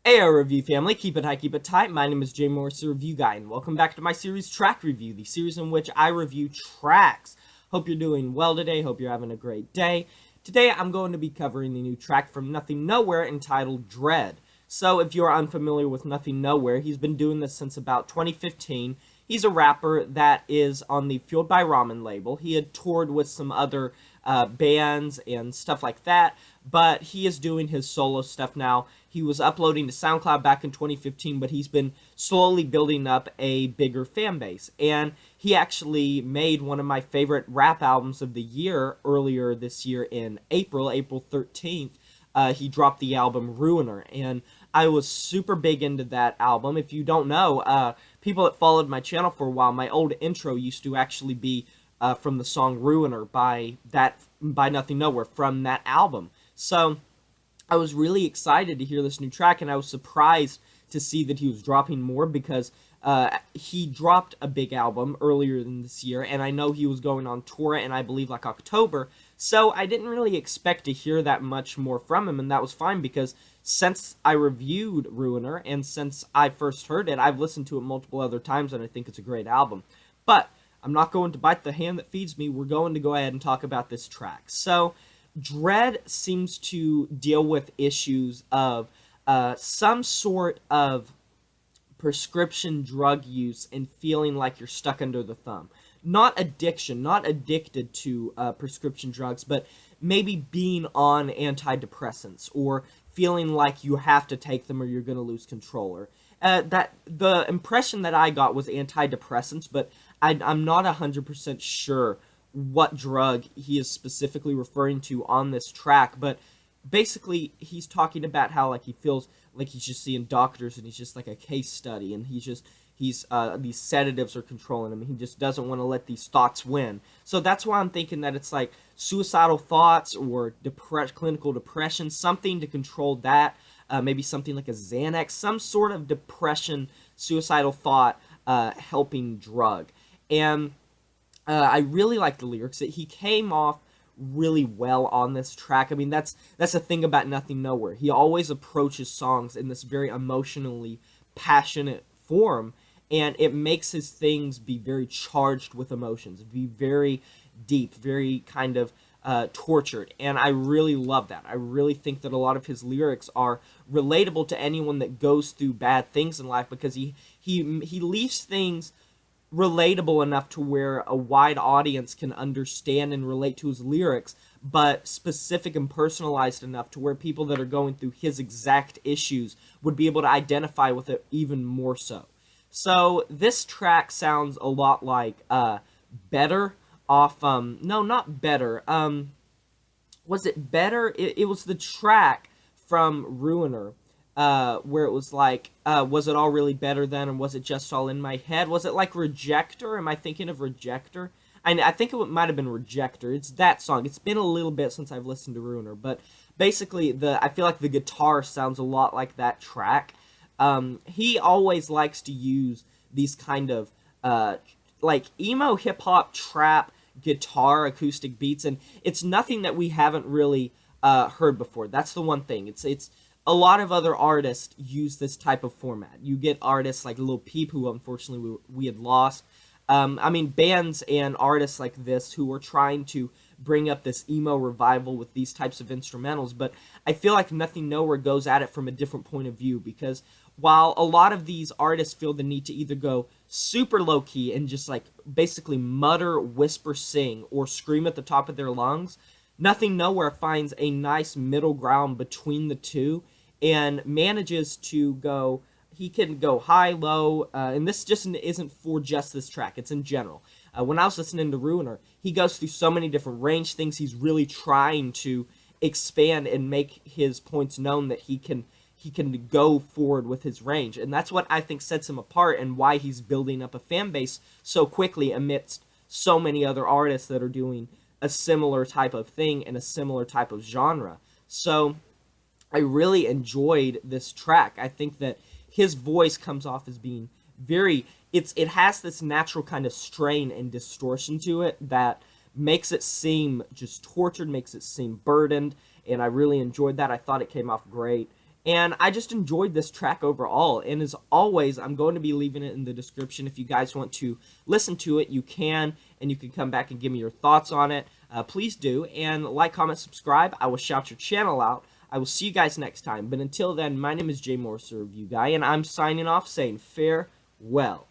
Heyo review family, keep it high, keep it tight. My name is Jay Morris, the review guy, and welcome back to my series Track Review, the series in which I review tracks. Hope you're doing well today, hope you're having a great day. Today I'm going to be covering the new track from Nothing Nowhere entitled Dread. So if you're unfamiliar with Nothing Nowhere, he's been doing this since about 2015. He's a rapper that is on the Fueled by Ramen label. He had toured with some other bands and stuff like that, but he is doing his solo stuff now. He was uploading to SoundCloud back in 2015, but he's been slowly building up a bigger fan base. And he actually made one of my favorite rap albums of the year earlier this year in April 13th. He dropped the album Ruiner, and I was super big into that album. If you don't know, people that followed my channel for a while, my old intro used to actually be from the song Ruiner by Nothing Nowhere from that album. So I was really excited to hear this new track, and I was surprised to see that he was dropping more because he dropped a big album earlier than this year, and I know he was going on tour in, I believe, like October, so I didn't really expect to hear that much more from him, and that was fine because since I reviewed Ruiner and since I first heard it, I've listened to it multiple other times, and I think it's a great album. But I'm not going to bite the hand that feeds me. We're going to go ahead and talk about this track. So Dread seems to deal with issues of some sort of prescription drug use and feeling like you're stuck under the thumb. Not addiction, not addicted to prescription drugs, but maybe being on antidepressants or feeling like you have to take them or you're going to lose control. Or that the impression that I got was antidepressants, but I'm not 100% sure what drug he is specifically referring to on this track, but basically he's talking about how like he feels like he's just seeing doctors and he's just like a case study, and he's these sedatives are controlling him, and he just doesn't want to let these thoughts win. So that's why I'm thinking that it's like suicidal thoughts or clinical depression, something to control that, maybe something like a Xanax, some sort of depression, suicidal thought helping drug. And I really like the lyrics. He came off really well on this track. I mean, that's the thing about Nothing Nowhere. He always approaches songs in this very emotionally passionate form, and it makes his things be very charged with emotions, be very deep, very kind of tortured, and I really love that. I really think that a lot of his lyrics are relatable to anyone that goes through bad things in life, because he leaves things relatable enough to where a wide audience can understand and relate to his lyrics, but specific and personalized enough to where people that are going through his exact issues would be able to identify with it even more so. So this track sounds a lot like Better off, no, not Better, was it Better? It was the track from Ruiner, where it was like, was it all really better then, and was it just all in my head? Was it like Rejector? Am I thinking of Rejector? I think it might have been Rejector. It's that song. It's been a little bit since I've listened to Ruiner, but basically, I feel like the guitar sounds a lot like that track. He always likes to use these kind of, like, emo hip-hop trap guitar acoustic beats, and it's nothing that we haven't really heard before. That's the one thing. It's a lot of other artists use this type of format. You get artists like Lil Peep, who unfortunately we had lost. I mean, bands and artists like this who are trying to bring up this emo revival with these types of instrumentals, but I feel like Nothing Nowhere goes at it from a different point of view, because while a lot of these artists feel the need to either go super low-key and just like basically mutter, whisper, sing, or scream at the top of their lungs, Nothing Nowhere finds a nice middle ground between the two and manages to go, he can go high, low, and this just isn't for just this track, it's in general. When I was listening to Ruiner, he goes through so many different range things. He's really trying to expand and make his points known that he can go forward with his range, and that's what I think sets him apart and why he's building up a fan base so quickly amidst so many other artists that are doing a similar type of thing in a similar type of genre. So I really enjoyed this track. I think that his voice comes off as being very, it has this natural kind of strain and distortion to it that makes it seem just tortured, makes it seem burdened, and I really enjoyed that. I thought it came off great, And I just enjoyed this track overall. And as always, I'm going to be leaving it in the description. If you guys want to listen to it, you can. And you can come back and give me your thoughts on it. Please do. And like, comment, subscribe. I will shout your channel out. I will see you guys next time. But until then, my name is Jay Morris, the Review Guy. And I'm signing off saying farewell.